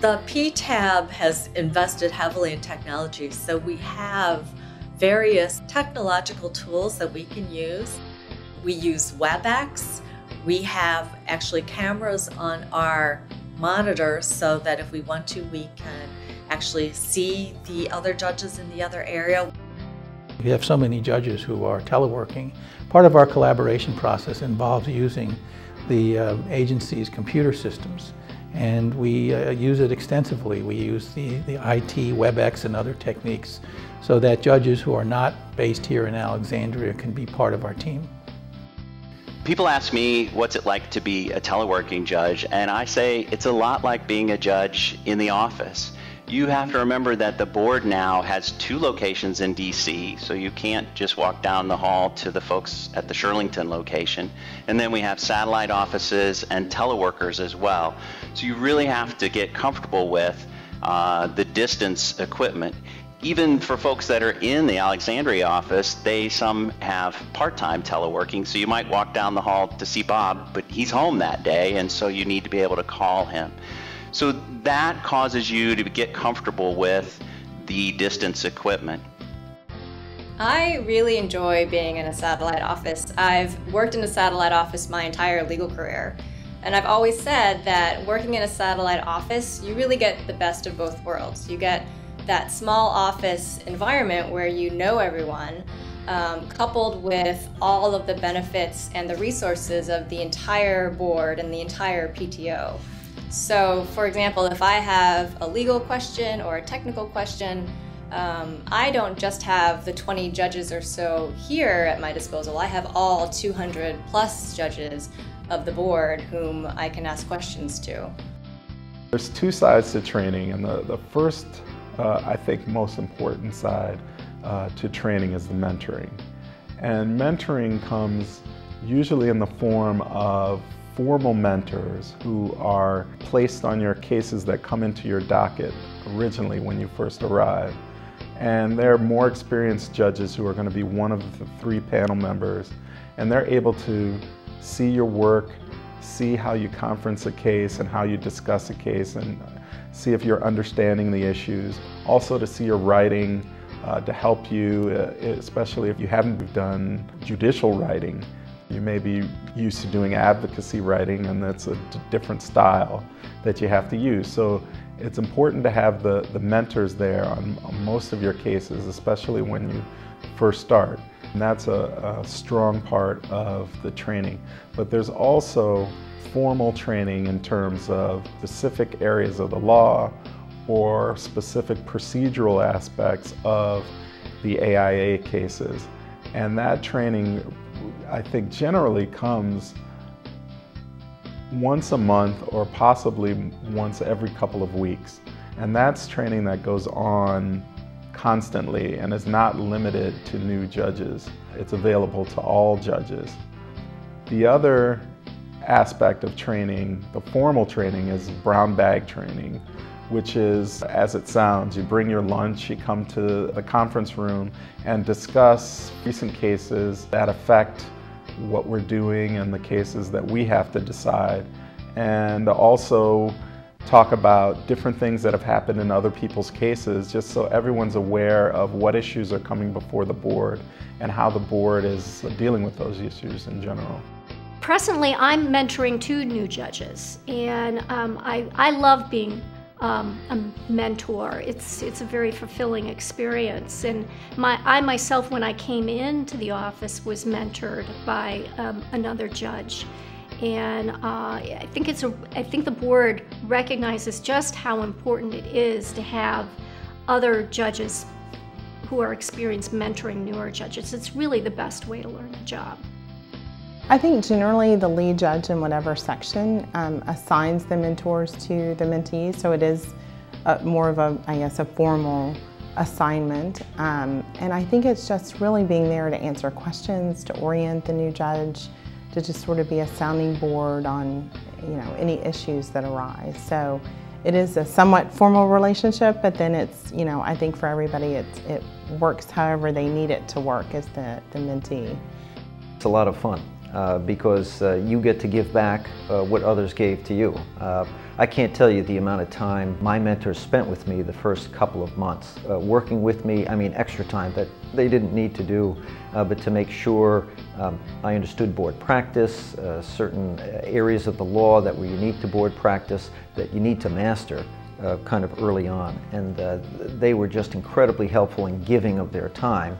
The PTAB has invested heavily in technology, so we have various technological tools that we can use. We use WebEx. We have actually cameras on our monitors so that if we want to, we can actually see the other judges in the other area. We have so many judges who are teleworking. Part of our collaboration process involves using the agency's computer systems, and we use it extensively. We use the IT, WebEx, and other techniques so that judges who are not based here in Alexandria can be part of our team. People ask me what's it like to be a teleworking judge, and I say it's a lot like being a judge in the office. You have to remember that the board now has 2 locations in DC, so you can't just walk down the hall to the folks at the Shirlington location. And then we have satellite offices and teleworkers as well. So you really have to get comfortable with the distance equipment. Even for folks that are in the Alexandria office, some have part-time teleworking, so you might walk down the hall to see Bob, but he's home that day, and so you need to be able to call him. So that causes you to get comfortable with the distance equipment. I really enjoy being in a satellite office. I've worked in a satellite office my entire legal career, and I've always said that working in a satellite office, you really get the best of both worlds. You get that small office environment where you know everyone, coupled with all of the benefits and the resources of the entire board and the entire PTO. So, for example, if I have a legal question or a technical question, I don't just have the 20 judges or so here at my disposal. I have all 200 plus judges of the board whom I can ask questions to. There's 2 sides to training, and the first, I think, most important side to training is the mentoring. And mentoring comes usually in the form of formal mentors who are placed on your cases that come into your docket originally when you first arrive. And they're more experienced judges who are going to be one of the 3 panel members, and they're able to see your work, see how you conference a case and how you discuss a case, and see if you're understanding the issues. Also to see your writing to help you, especially if you haven't done judicial writing. You may be used to doing advocacy writing, and that's a different style that you have to use. So it's important to have the mentors there on most of your cases, especially when you first start. And that's a strong part of the training. But there's also formal training in terms of specific areas of the law or specific procedural aspects of the AIA cases. And that training, I think, generally comes once a month or possibly once every couple of weeks. And that's training that goes on constantly and is not limited to new judges. It's available to all judges. The other aspect of training, the formal training, is brown bag training, which is, as it sounds, you bring your lunch, you come to the conference room and discuss recent cases that affect what we're doing and the cases that we have to decide, and also talk about different things that have happened in other people's cases, just so everyone's aware of what issues are coming before the board and how the board is dealing with those issues in general. Presently, I'm mentoring 2 new judges, and I love being a mentor. It's a very fulfilling experience, and I myself, when I came into the office, was mentored by another judge, and I think the board recognizes just how important it is to have other judges who are experienced mentoring newer judges. It's really the best way to learn the job. I think generally the lead judge in whatever section assigns the mentors to the mentees, so it is more of a formal assignment. And I think it's just really being there to answer questions, to orient the new judge, to just sort of be a sounding board on any issues that arise. So it is a somewhat formal relationship, but then it's, I think for everybody it works however they need it to work as the mentee. It's a lot of fun. because you get to give back what others gave to you. I can't tell you the amount of time my mentors spent with me the first couple of months, working with me, I mean extra time that they didn't need to do, but to make sure I understood board practice, certain areas of the law that were unique to board practice that you need to master kind of early on. And they were just incredibly helpful in giving of their time,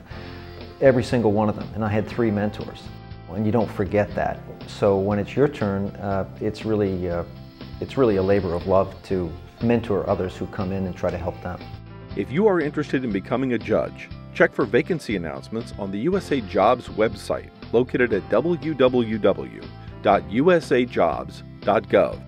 every single one of them. And I had 3 mentors, and you don't forget that. So when it's your turn, it's really a labor of love to mentor others who come in and try to help them. If you are interested in becoming a judge, check for vacancy announcements on the USA Jobs website located at www.usajobs.gov.